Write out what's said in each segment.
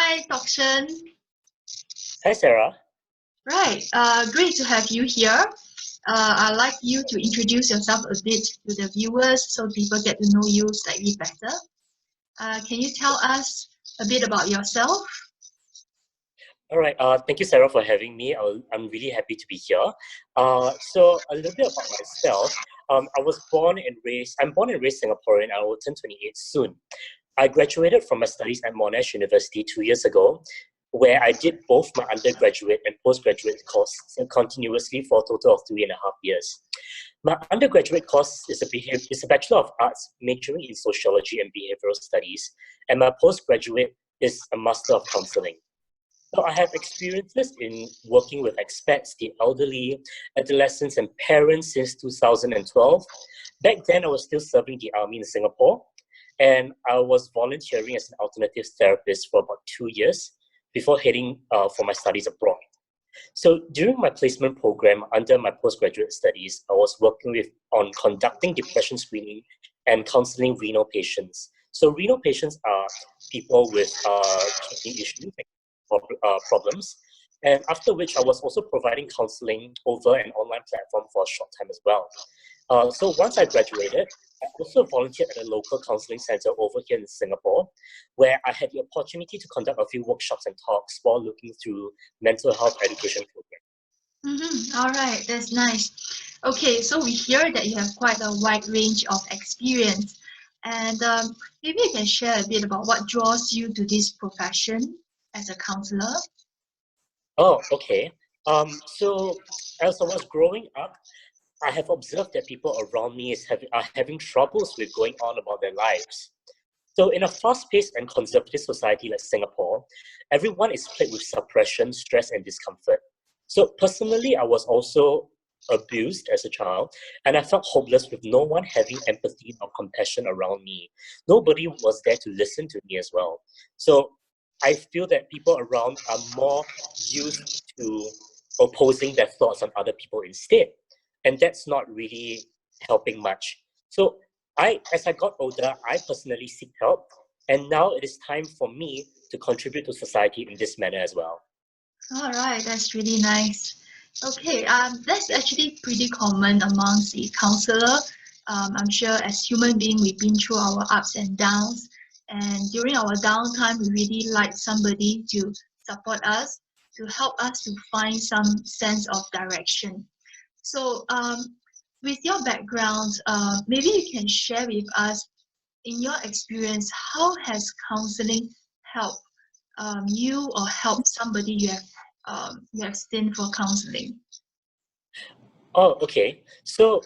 Hi, Tok Sheng. Hi, Sarah. Right, great to have you here. I'd like you to introduce yourself a bit to the viewers so people get to know you slightly better. Can you tell us a bit about yourself? All right. Thank you, Sarah, for having me. I'm really happy to be here. So a little bit about myself. I'm born and raised Singaporean. I will turn 28 soon. I graduated from my studies at Monash University 2 years ago, where I did both my undergraduate and postgraduate courses continuously for a total of 3.5 years. My undergraduate course is a Bachelor of Arts majoring in Sociology and Behavioral Studies, and my postgraduate is a Master of Counselling. So I have experiences in working with expats, the elderly, adolescents, and parents since 2012. Back then, I was still serving the army in Singapore, and I was volunteering as an alternative therapist for about 2 years before heading for my studies abroad. So during my placement program under my postgraduate studies, I was working on conducting depression screening and counseling renal patients. So renal patients are people with kidney issues, problems. And after which I was also providing counseling over an online platform for a short time as well. So once I graduated, I also volunteered at a local counseling center over here in Singapore, where I had the opportunity to conduct a few workshops and talks while looking through mental health education programs. All right, that's nice. Okay, so we hear that you have quite a wide range of experience. And maybe you can share a bit about what draws you to this profession as a counselor. Oh, okay. So as I was growing up, I have observed that people around me are having troubles with going on about their lives. So in a fast-paced and conservative society like Singapore, everyone is plagued with suppression, stress, and discomfort. So personally, I was also abused as a child, and I felt hopeless with no one having empathy or compassion around me. Nobody was there to listen to me as well. So I feel that people around are more used to opposing their thoughts on other people instead. And that's not really helping much. So as I got older, I personally seek help, and now it is time for me to contribute to society in this manner as well. All right, that's really nice. Okay, that's actually pretty common amongst the counselor. I'm sure as human beings, we've been through our ups and downs, and during our downtime, we really like somebody to support us, to help us to find some sense of direction. So, with your background, maybe you can share with us, in your experience, how has counseling helped you or helped somebody you have seen for counseling? Oh, okay. So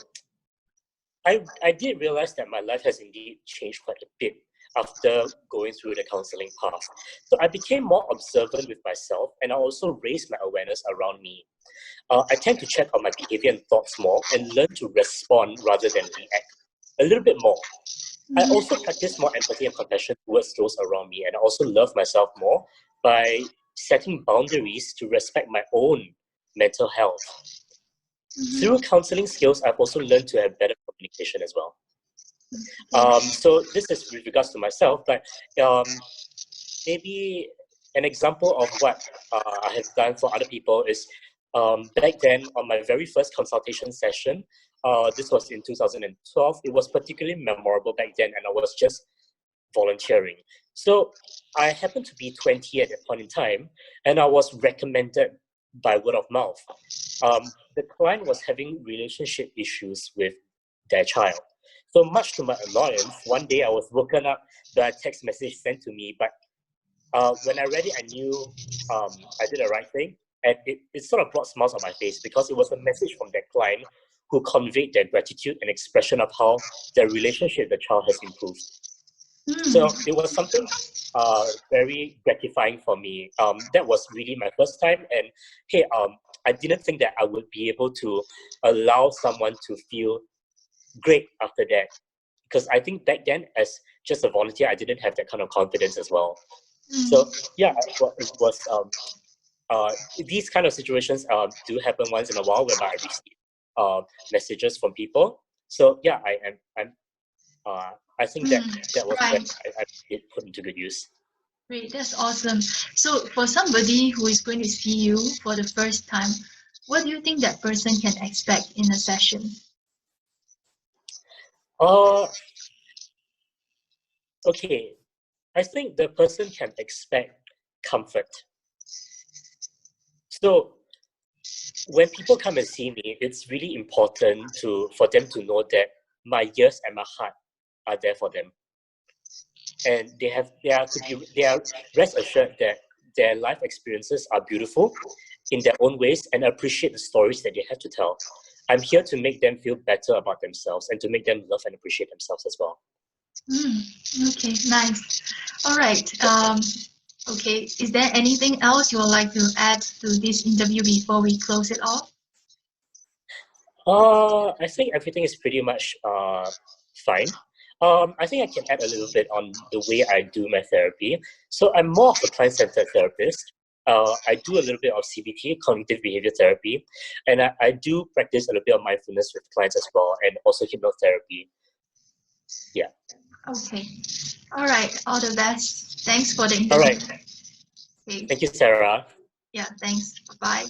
I did realize that my life has indeed changed quite a bit after going through the counseling path. So I became more observant with myself, and I also raised my awareness around me. I tend to check on my behavior and thoughts more and learn to respond rather than react a little bit more. I also practice more empathy and compassion towards those around me, and I also love myself more by setting boundaries to respect my own mental health. Through counseling skills, I've also learned to have better communication as well. So this is with regards to myself, but maybe an example of what I have done for other people is back then on my very first consultation session, this was in 2012. It was particularly memorable back then, and I was just volunteering. So I happened to be 20 at that point in time, and I was recommended by word of mouth. The client was having relationship issues with their child. So much to my annoyance, one day I was woken up by a text message sent to me, but when I read it, I knew I did the right thing. And it sort of brought smiles on my face because it was a message from that client who conveyed their gratitude and expression of how their relationship with the child has improved. So it was something very gratifying for me. That was really my first time. And hey, I didn't think that I would be able to allow someone to feel great after that. Because I think back then, as just a volunteer, I didn't have that kind of confidence as well. So yeah, it was these kind of situations do happen once in a while whereby I receive messages from people. So yeah, I think that was when Right. I did put into good use. Great, that's awesome. So for somebody who is going to see you for the first time, what do you think that person can expect in a session? Okay, I think the person can expect comfort. So when people come and see me, it's really important for them to know that my ears and my heart are there for them, and they are rest assured that their life experiences are beautiful in their own ways and appreciate the stories that they have to tell. I'm here to make them feel better about themselves and to make them love and appreciate themselves as well. Okay, nice. All right. Okay, is there anything else you would like to add to this interview before we close it off? I think everything is pretty much fine. I think I can add a little bit on the way I do my therapy. So I'm more of a client-centered therapist. I do a little bit of CBT, cognitive behavior therapy, and I do practice a little bit of mindfulness with clients as well, and also hypnotherapy. Yeah. Okay. All right. All the best. Thanks for the All interview. right. Okay. Thank you, Sarah. Yeah, thanks. Bye-bye.